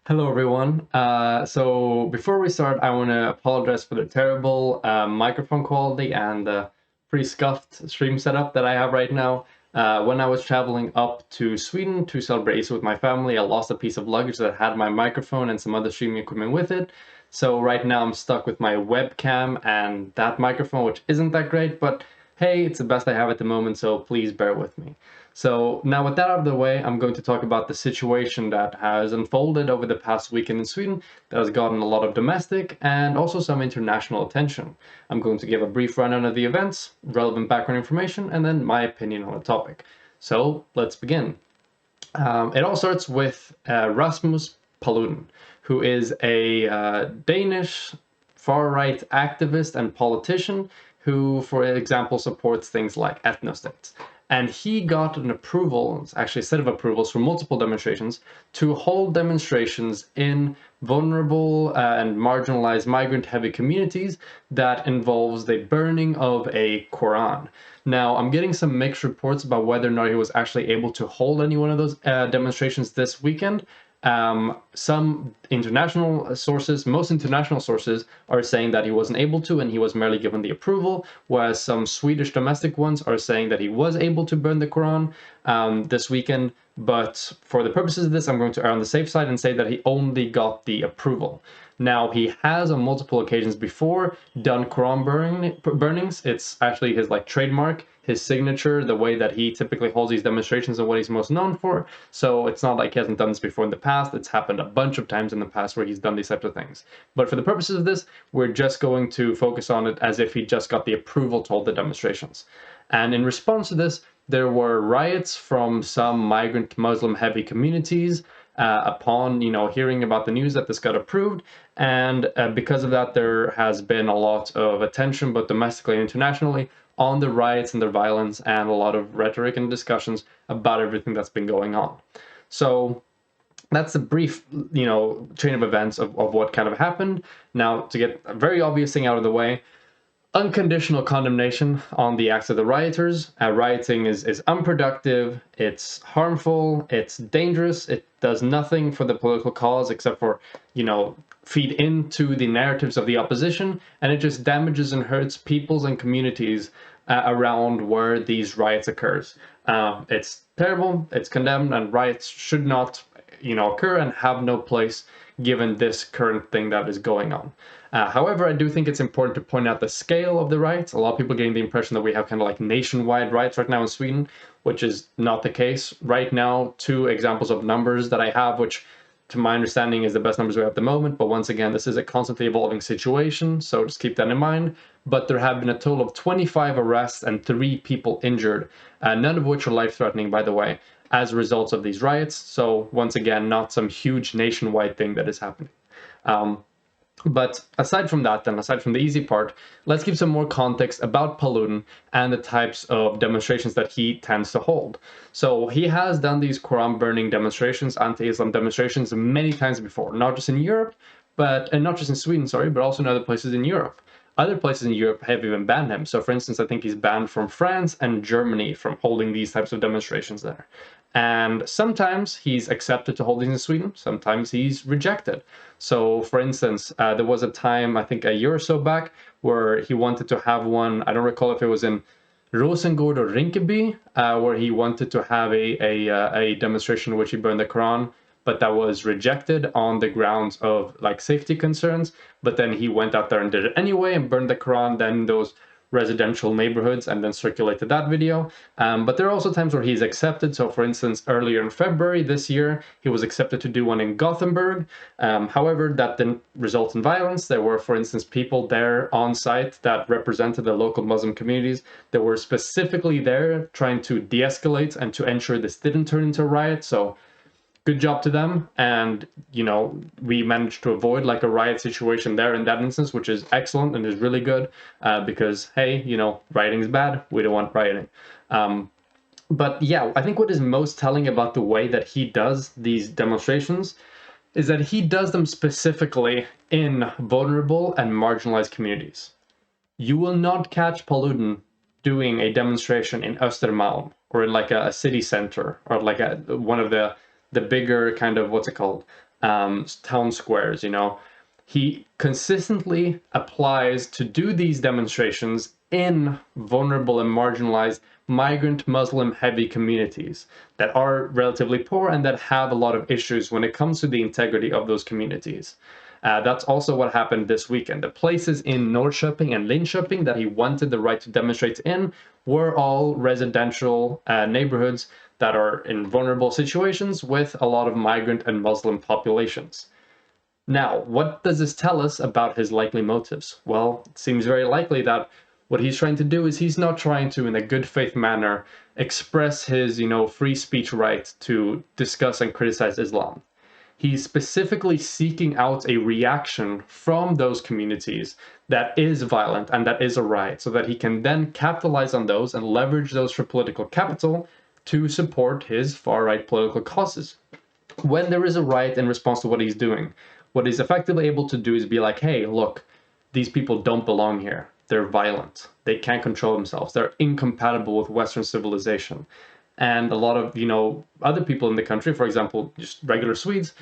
Hello, everyone. So before we start, I want to apologize for the terrible microphone quality and the pretty scuffed stream setup that I have right now. When I was traveling up to Sweden to celebrate Easter with my family, I lost a piece of luggage that had my microphone and some other streaming equipment with it. So right now I'm stuck with my webcam and that microphone, which isn't that great, but hey, it's the best I have at the moment, so please bear with me. So now with that out of the way, I'm going to talk about the situation that has unfolded over the past weekend in Sweden that has gotten a lot of domestic and also some international attention. I'm going to give a brief rundown of the events, relevant background information, and then my opinion on the topic. So let's begin. It all starts with Rasmus Paludan, who is a Danish far-right activist and politician who, for example, supports things like ethnostates. And he got an approval, actually a set of approvals for multiple demonstrations, to hold demonstrations in vulnerable and marginalized migrant-heavy communities that involves the burning of a Quran. Now, I'm getting some mixed reports about whether or not he was actually able to hold any one of those demonstrations this weekend. Some international sources, most international sources, are saying that he wasn't able to and he was merely given the approval, whereas some Swedish domestic ones are saying that he was able to burn the Quran this weekend. But for the purposes of this, I'm going to err on the safe side and say that he only got the approval. Now, he has on multiple occasions before done Quran burnings. It's actually his trademark, his signature, the way that he typically holds these demonstrations and what he's most known for. So it's not like he hasn't done this before in the past. It's happened a bunch of times in the past where he's done these types of things. But for the purposes of this, we're just going to focus on it as if he just got the approval to hold the demonstrations. And in response to this, there were riots from some migrant Muslim heavy communities upon hearing about the news that this got approved, and because of that there has been a lot of attention both domestically and internationally on the riots and the violence, and a lot of rhetoric and discussions about everything that's been going on. So that's a brief chain of events of what kind of happened. Now, to get a very obvious thing out of the way, unconditional condemnation on the acts of the rioters. Rioting is unproductive, it's harmful, it's dangerous, it does nothing for the political cause except for, feed into the narratives of the opposition, and it just damages and hurts peoples and communities around where these riots occurs. It's terrible, it's condemned, and riots should not, occur and have no place given this current thing that is going on. However, I do think it's important to point out the scale of the riots. A lot of people are getting the impression that we have kind of like nationwide riots right now in Sweden, which is not the case. Right now, two examples of numbers that I have, which to my understanding is the best numbers we have at the moment. But once again, this is a constantly evolving situation, so just keep that in mind. But there have been a total of 25 arrests and 3 people injured, none of which are life-threatening, by the way, as a result of these riots. So once again, not some huge nationwide thing that is happening. But aside from that, then, aside from the easy part, let's give some more context about Paludan and the types of demonstrations that he tends to hold. So he has done these Quran burning demonstrations, anti-Islam demonstrations, many times before, not just in Europe, and not just in Sweden, sorry, but also in other places in Europe. Other places in Europe have even banned him. So for instance, I think he's banned from France and Germany from holding these types of demonstrations there. And sometimes he's accepted to hold these in Sweden, sometimes he's rejected. So for instance, there was a time, I think a year or so back, where he wanted to have one, I don't recall if it was in Rosengård or Rinkeby, where he wanted to have a demonstration in which he burned the Quran, but that was rejected on the grounds of safety concerns. But then he went out there and did it anyway and burned the Quran then in those residential neighborhoods and then circulated that video. But there are also times where he's accepted. So for instance, earlier in February this year, he was accepted to do one in Gothenburg. However, that didn't result in violence. There were, for instance, people there on site that represented the local Muslim communities that were specifically there trying to de-escalate and to ensure this didn't turn into a riot. So good job to them. And we managed to avoid a riot situation there in that instance, which is excellent and is really good, because hey, rioting is bad, we don't want rioting. But yeah, I think what is most telling about the way that he does these demonstrations is that he does them specifically in vulnerable and marginalized communities. You will not catch Paludan doing a demonstration in Östermalm or in a city center, or one of the bigger kind of, what's it called, town squares, you know. He consistently applies to do these demonstrations in vulnerable and marginalized migrant Muslim heavy communities that are relatively poor and that have a lot of issues when it comes to the integrity of those communities. That's also what happened this weekend. The places in Norrköping and Linköping that he wanted the right to demonstrate in were all residential neighborhoods that are in vulnerable situations with a lot of migrant and Muslim populations. Now, what does this tell us about his likely motives? Well, it seems very likely that what he's trying to do is he's not trying to, in a good faith manner, express his, free speech right to discuss and criticize Islam. He's specifically seeking out a reaction from those communities that is violent and that is a riot, so that he can then capitalize on those and leverage those for political capital to support his far-right political causes. When there is a riot in response to what he's doing, what he's effectively able to do is be like, hey, look, these people don't belong here. They're violent. They can't control themselves. They're incompatible with Western civilization. And a lot of, other people in the country, for example, just regular Swedes,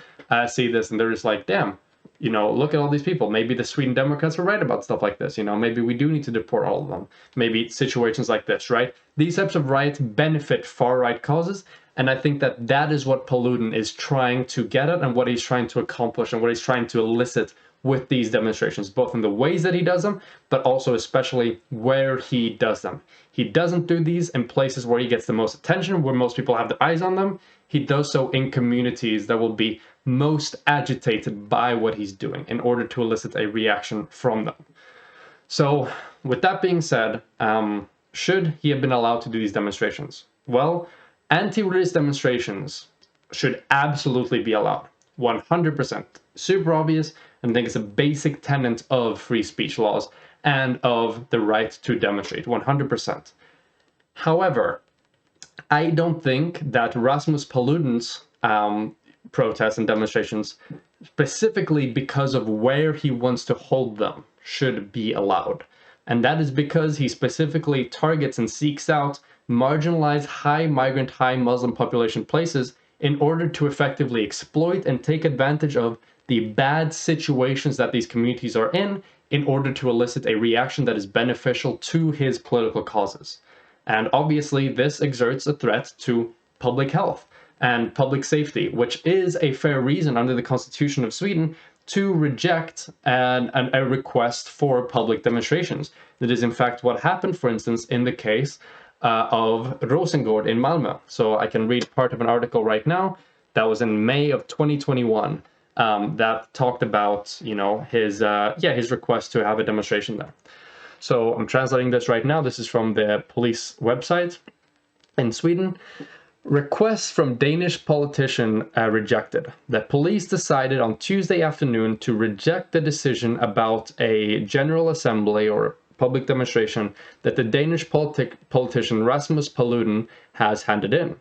see this and they're just like, damn, look at all these people. Maybe the Sweden Democrats are right about stuff like this. Maybe we do need to deport all of them. Maybe situations like this, right? These types of riots benefit far-right causes. And I think that that is what Paludan is trying to get at and what he's trying to accomplish and what he's trying to elicit with these demonstrations, both in the ways that he does them, but also especially where he does them. He doesn't do these in places where he gets the most attention, where most people have their eyes on them. He does so in communities that will be most agitated by what he's doing in order to elicit a reaction from them. So with that being said, should he have been allowed to do these demonstrations? Well, anti-religious demonstrations should absolutely be allowed. 100%. Super obvious, and I think it's a basic tenet of free speech laws and of the right to demonstrate. 100%. However, I don't think that Rasmus Paludan's protests and demonstrations, specifically because of where he wants to hold them, should be allowed. And that is because he specifically targets and seeks out marginalized, high migrant, high Muslim population places in order to effectively exploit and take advantage of the bad situations that these communities are in order to elicit a reaction that is beneficial to his political causes. And obviously, this exerts a threat to public health and public safety, which is a fair reason under the Constitution of Sweden to reject a request for public demonstrations. That is, in fact, what happened, for instance, in the case of Rosengård in Malmö. So I can read part of an article right now that was in May of 2021 that talked about, his request to have a demonstration there. So I'm translating this right now. This is from the police website in Sweden. Requests from Danish politician rejected. The police decided on Tuesday afternoon to reject the decision about a general assembly or public demonstration that the Danish politician Rasmus Paludan has handed in.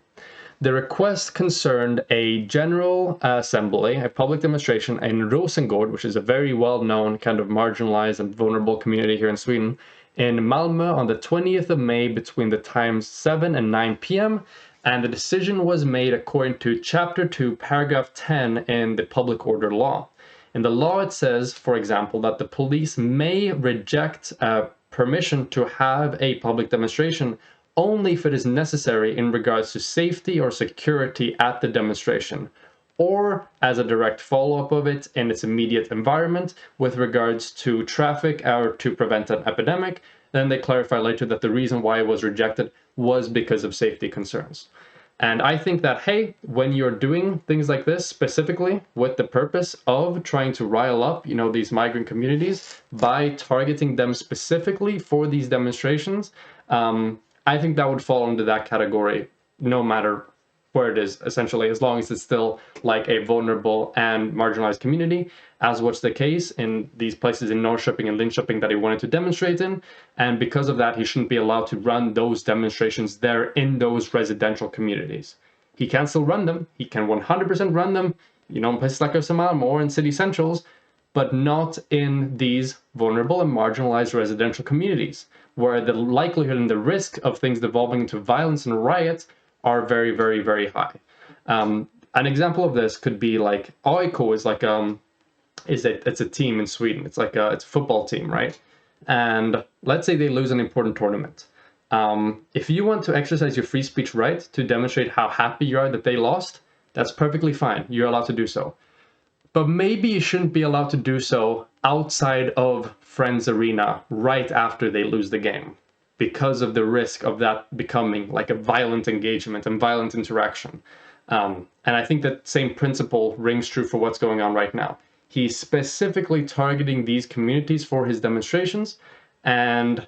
The request concerned a general assembly, a public demonstration in Rosengård, which is a very well-known kind of marginalized and vulnerable community here in Sweden, in Malmö on the 20th of May between the times 7 and 9 p.m. And the decision was made according to Chapter 2, Paragraph 10 in the Public Order Law. In the law, it says, for example, that the police may reject permission to have a public demonstration only if it is necessary in regards to safety or security at the demonstration, or as a direct follow-up of it in its immediate environment with regards to traffic or to prevent an epidemic. Then they clarify later that the reason why it was rejected was because of safety concerns. And I think that, hey, when you're doing things like this, specifically with the purpose of trying to rile up, these migrant communities by targeting them specifically for these demonstrations, I think that would fall into that category, no matter where it is, essentially, as long as it's still like a vulnerable and marginalized community, as was the case in these places in Norrköping and Linköping that he wanted to demonstrate in. And because of that, he shouldn't be allowed to run those demonstrations there in those residential communities. He can still run them. He can 100% run them, in places like Östermalm or in city centrals, but not in these vulnerable and marginalized residential communities, where the likelihood and the risk of things devolving into violence and riots are very, very, very high. An example of this could be like AIK is like it's a team in Sweden. It's like it's a football team, right? And let's say they lose an important tournament. If you want to exercise your free speech right to demonstrate how happy you are that they lost, that's perfectly fine. You're allowed to do so. But maybe you shouldn't be allowed to do so outside of Friends Arena right after they lose the game, because of the risk of that becoming like a violent engagement and violent interaction. And I think that same principle rings true for what's going on right now. He's specifically targeting these communities for his demonstrations, and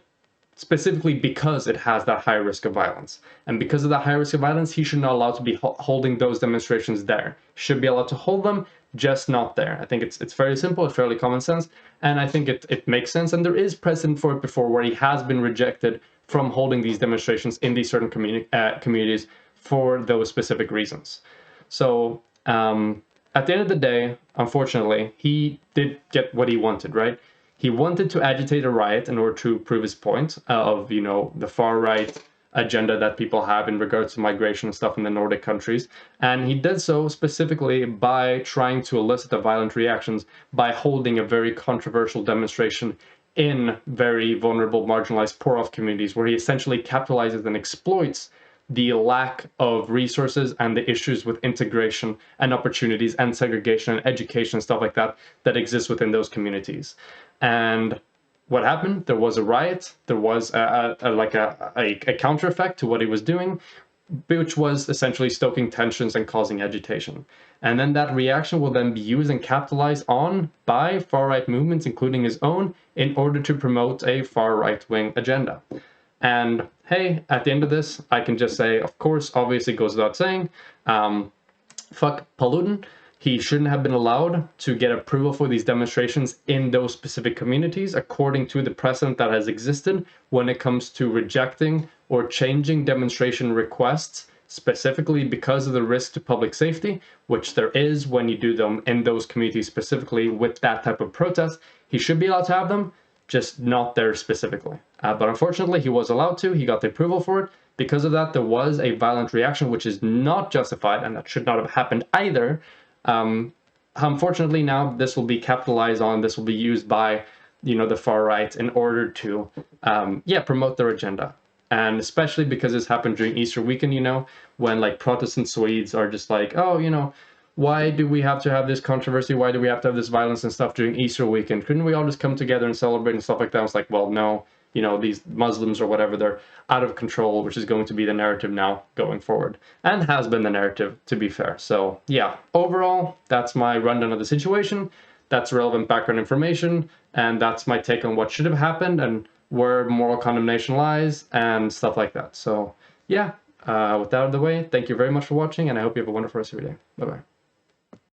specifically because it has that high risk of violence. And because of that high risk of violence, he should not allow to be holding those demonstrations there. Should be allowed to hold them, just not there. I think it's fairly simple, it's fairly common sense, and I think it makes sense. And there is precedent for it before, where he has been rejected from holding these demonstrations in these certain communities for those specific reasons. So at the end of the day, unfortunately, he did get what he wanted, right? He wanted to agitate a riot in order to prove his point of, you know, the far right agenda that people have in regards to migration and stuff in the Nordic countries. And he did so specifically by trying to elicit the violent reactions by holding a very controversial demonstration in very vulnerable, marginalized, poor-off communities, where he essentially capitalizes and exploits the lack of resources and the issues with integration and opportunities and segregation and education and stuff like that that exists within those communities. And what happened? There was a riot. There was a counter effect to what he was doing, which was essentially stoking tensions and causing agitation. And then that reaction will then be used and capitalized on by far-right movements, including his own, in order to promote a far-right-wing agenda. And hey, at the end of this, I can just say, of course, obviously goes without saying, fuck Paludan. He shouldn't have been allowed to get approval for these demonstrations in those specific communities, according to the precedent that has existed when it comes to rejecting or changing demonstration requests, specifically because of the risk to public safety, which there is when you do them in those communities specifically with that type of protest. He should be allowed to have them, just not there specifically. But unfortunately, he was allowed to. He got the approval for it. Because of that, there was a violent reaction, which is not justified, and that should not have happened either. Unfortunately, now this will be capitalized on. This will be used by, you know, the far right in order to, promote their agenda. And especially because this happened during Easter weekend, you know, when like Protestant Swedes are just like, oh, you know, why do we have to have this controversy? Why do we have to have this violence and stuff during Easter weekend? Couldn't we all just come together and celebrate and stuff like that? I was like, well, no, you know, these Muslims or whatever, they're out of control, which is going to be the narrative now going forward, and has been the narrative, to be fair. So yeah, overall, that's my rundown of the situation. That's relevant background information, and that's my take on what should have happened and where moral condemnation lies and stuff like that. So yeah, with that out of the way, thank you very much for watching, and I hope you have a wonderful rest of your day. Bye-bye.